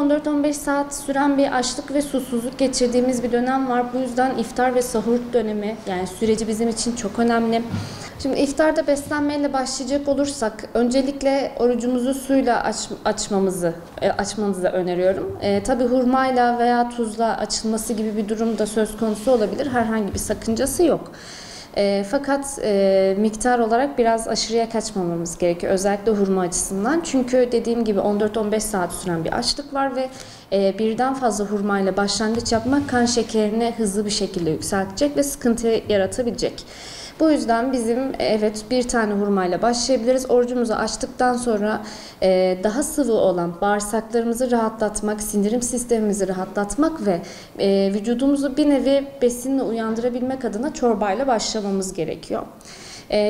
14-15 saat süren bir açlık ve susuzluk geçirdiğimiz bir dönem var. Bu yüzden iftar ve sahur dönemi, yani süreci bizim için çok önemli. Şimdi iftarda beslenmeyle başlayacak olursak öncelikle orucumuzu suyla açmanızı öneriyorum. Tabii hurmayla veya tuzla açılması gibi bir durum da söz konusu olabilir. Herhangi bir sakıncası yok. Fakat miktar olarak biraz aşırıya kaçmamamız gerekiyor. Özellikle hurma açısından. Çünkü dediğim gibi 14-15 saat süren bir açlık var ve birden fazla hurmayla başlangıç yapmak kan şekerini hızlı bir şekilde yükseltecek ve sıkıntı yaratabilecek. Bu yüzden bizim bir tane hurmayla başlayabiliriz. Orucumuzu açtıktan sonra daha sıvı olan bağırsaklarımızı rahatlatmak, sindirim sistemimizi rahatlatmak ve vücudumuzu bir nevi besinle uyandırabilmek adına çorbayla başlamamız gerekiyor.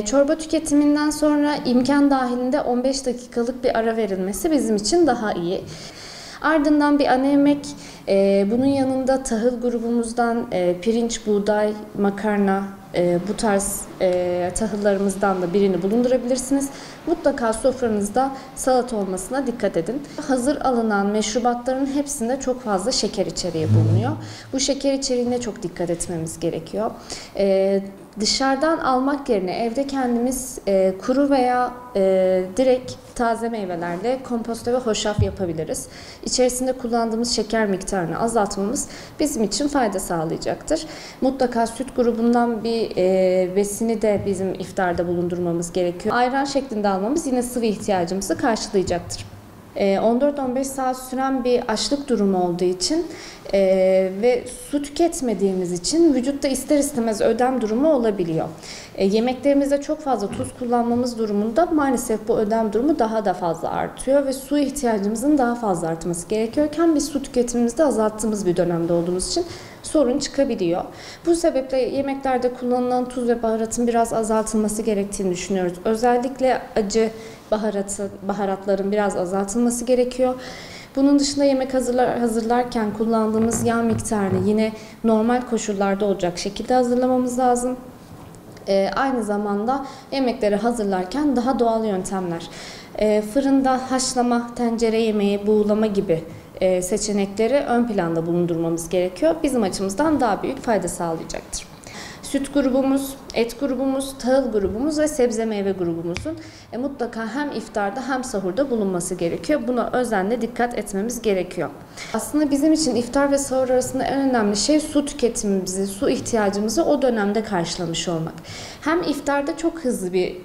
Çorba tüketiminden sonra imkan dahilinde 15 dakikalık bir ara verilmesi bizim için daha iyi. Ardından bir ana yemek, bunun yanında tahıl grubumuzdan pirinç, buğday, makarna, bu tarz tahıllarımızdan da birini bulundurabilirsiniz. Mutlaka sofranızda salata olmasına dikkat edin. Hazır alınan meşrubatların hepsinde çok fazla şeker içeriği bulunuyor. Bu şeker içeriğine çok dikkat etmemiz gerekiyor. Dışarıdan almak yerine evde kendimiz kuru veya direkt taze meyvelerle komposto ve hoşaf yapabiliriz. İçerisinde kullandığımız şeker miktarını azaltmamız bizim için fayda sağlayacaktır. Mutlaka süt grubundan bir besini de bizim iftarda bulundurmamız gerekiyor. Ayran şeklinde almamız yine sıvı ihtiyacımızı karşılayacaktır. 14-15 saat süren bir açlık durumu olduğu için ve su tüketmediğimiz için vücutta ister istemez ödem durumu olabiliyor. Yemeklerimizde çok fazla tuz kullanmamız durumunda maalesef bu ödem durumu daha da fazla artıyor ve su ihtiyacımızın daha fazla artması gerekiyorken biz su tüketimimizde azalttığımız bir dönemde olduğumuz için sorun çıkabiliyor. Bu sebeple yemeklerde kullanılan tuz ve baharatın biraz azaltılması gerektiğini düşünüyoruz. Özellikle acı baharatların biraz azaltılması gerekiyor. Bunun dışında yemek hazırlarken kullandığımız yağ miktarını yine normal koşullarda olacak şekilde hazırlamamız lazım. Aynı zamanda yemekleri hazırlarken daha doğal yöntemler, fırında haşlama, tencere yemeği, buğulama gibi seçenekleri ön planda bulundurmamız gerekiyor. Bizim açımızdan daha büyük fayda sağlayacaktır. Süt grubumuz, et grubumuz, tahıl grubumuz ve sebze meyve grubumuzun mutlaka hem iftarda hem sahurda bulunması gerekiyor. Buna özenle dikkat etmemiz gerekiyor. Aslında bizim için iftar ve sahur arasında en önemli şey su tüketimimizi, su ihtiyacımızı o dönemde karşılamış olmak. Hem iftarda çok hızlı bir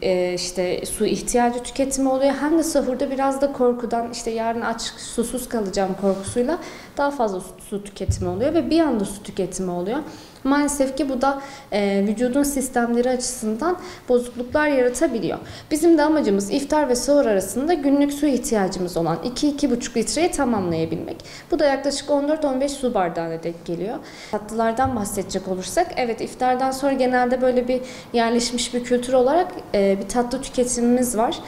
su ihtiyacı tüketimi oluyor hem de sahurda biraz da korkudan yarın aç susuz kalacağım korkusuyla daha fazla su tüketimi oluyor ve bir anda su tüketimi oluyor. Maalesef ki bu da vücudun sistemleri açısından bozukluklar yaratabiliyor. Bizim de amacımız iftar ve sahur arasında günlük su ihtiyacımız olan 2-2,5 litreyi tamamlayabilmek. Bu da yaklaşık 14-15 su bardağına denk geliyor. Tatlılardan bahsedecek olursak, evet iftardan sonra genelde böyle bir yerleşmiş bir kültür olarak bir tatlı tüketimimiz var.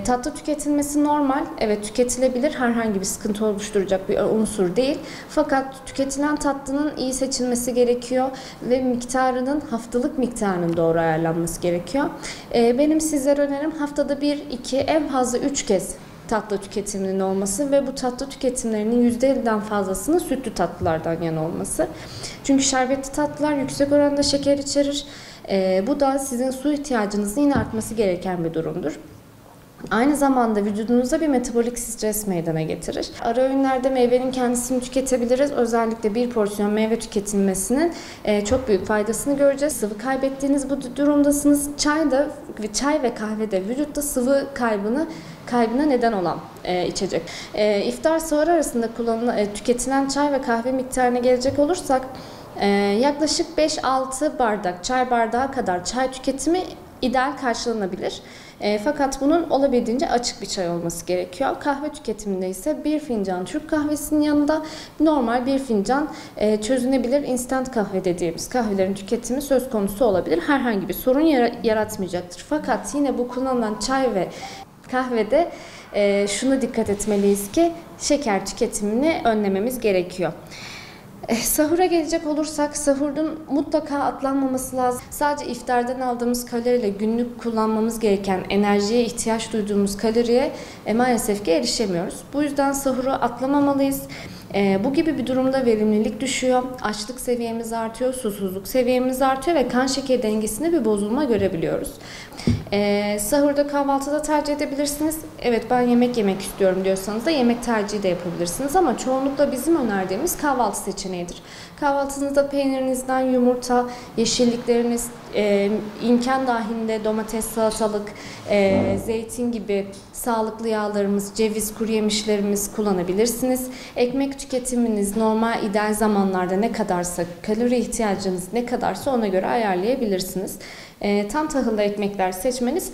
Tatlı tüketilmesi normal, evet tüketilebilir, herhangi bir sıkıntı oluşturacak bir unsur değil. Fakat tüketilen tatlının iyi seçilmesi gerekiyor ve haftalık miktarının doğru ayarlanması gerekiyor. Benim sizlere önerim haftada 1-2 en fazla 3 kez tatlı tüketiminin olması ve bu tatlı tüketimlerinin %50'den fazlasının sütlü tatlılardan yana olması. Çünkü şerbetli tatlılar yüksek oranda şeker içerir. Bu da sizin su ihtiyacınızın yine artması gereken bir durumdur. Aynı zamanda vücudunuza bir metabolik stres meydana getirir. Ara öğünlerde meyvenin kendisini tüketebiliriz. Özellikle bir porsiyon meyve tüketilmesinin çok büyük faydasını göreceğiz. Sıvı kaybettiğiniz bu durumdasınız. Çay ve kahvede vücutta sıvı kaybına neden olan içecek. İftar sahur arasında tüketilen çay ve kahve miktarına gelecek olursak yaklaşık 5-6 bardak çay bardağı kadar çay tüketimi ideal karşılanabilir. Fakat bunun olabildiğince açık bir çay olması gerekiyor. Kahve tüketiminde ise bir fincan Türk kahvesinin yanında normal bir fincan çözünebilir instant kahve dediğimiz kahvelerin tüketimi söz konusu olabilir. Herhangi bir sorun yaratmayacaktır. Fakat yine bu kullanılan çay ve kahvede şuna dikkat etmeliyiz ki şeker tüketimini önlememiz gerekiyor. Sahura gelecek olursak sahurun mutlaka atlanmaması lazım. Sadece iftardan aldığımız kaloriyle günlük kullanmamız gereken enerjiye ihtiyaç duyduğumuz kaloriye maalesef ki erişemiyoruz. Bu yüzden sahuru atlamamalıyız. Bu gibi bir durumda verimlilik düşüyor, açlık seviyemiz artıyor, susuzluk seviyemiz artıyor ve kan şekeri dengesinde bir bozulma görebiliyoruz. Sahurda kahvaltıda tercih edebilirsiniz. Evet, ben yemek yemek istiyorum diyorsanız da yemek tercihi de yapabilirsiniz ama çoğunlukla bizim önerdiğimiz kahvaltı seçeneğidir. Kahvaltınızda peynirinizden yumurta, yeşillikleriniz, imkan dahilinde domates, salatalık, zeytin gibi sağlıklı yağlarımız, ceviz, kuru yemişlerimiz kullanabilirsiniz. Ekmek tüketiminiz normal ideal zamanlarda ne kadarsa, kalori ihtiyacınız ne kadarsa ona göre ayarlayabilirsiniz. Tam tahıllı ekmekler seçmeniz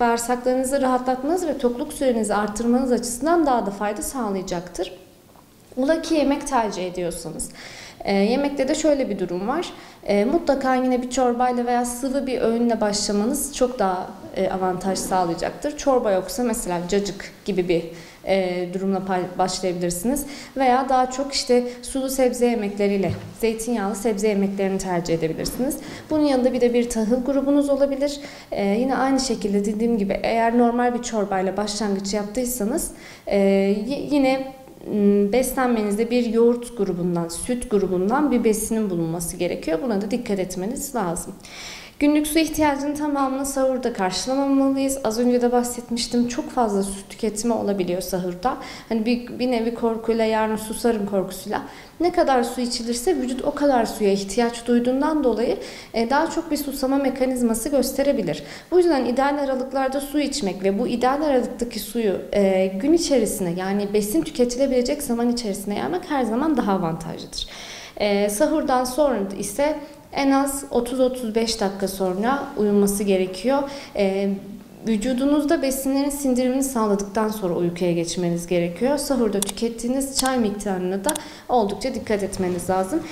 bağırsaklarınızı rahatlatmanız ve tokluk sürenizi arttırmanız açısından daha da fayda sağlayacaktır. Ola ki yemek tercih ediyorsanız, yemekte de şöyle bir durum var. Mutlaka yine bir çorbayla veya sıvı bir öğünle başlamanız çok daha avantaj sağlayacaktır. Çorba yoksa mesela cacık gibi bir durumla başlayabilirsiniz. Veya daha çok işte sulu sebze yemekleriyle, zeytinyağlı sebze yemeklerini tercih edebilirsiniz. Bunun yanında bir de bir tahıl grubunuz olabilir. Yine aynı şekilde dediğim gibi eğer normal bir çorbayla başlangıç yaptıysanız yine beslenmenizde bir yoğurt grubundan, süt grubundan bir besinin bulunması gerekiyor. Buna da dikkat etmeniz lazım. Günlük su ihtiyacının tamamını sahurda karşılamamalıyız. Az önce de bahsetmiştim. Çok fazla su tüketimi olabiliyor sahurda. Hani bir nevi korkuyla, yarın susarım korkusuyla. Ne kadar su içilirse vücut o kadar suya ihtiyaç duyduğundan dolayı daha çok bir susama mekanizması gösterebilir. Bu yüzden ideal aralıklarda su içmek ve bu ideal aralıktaki suyu gün içerisine, yani besin tüketilebilecek zaman içerisine yaymak her zaman daha avantajlıdır. Sahurdan sonra ise en az 30-35 dakika sonra uyunması gerekiyor. Vücudunuzda besinlerin sindirimini sağladıktan sonra uykuya geçmeniz gerekiyor. Sahurda tükettiğiniz çay miktarına da oldukça dikkat etmeniz lazım.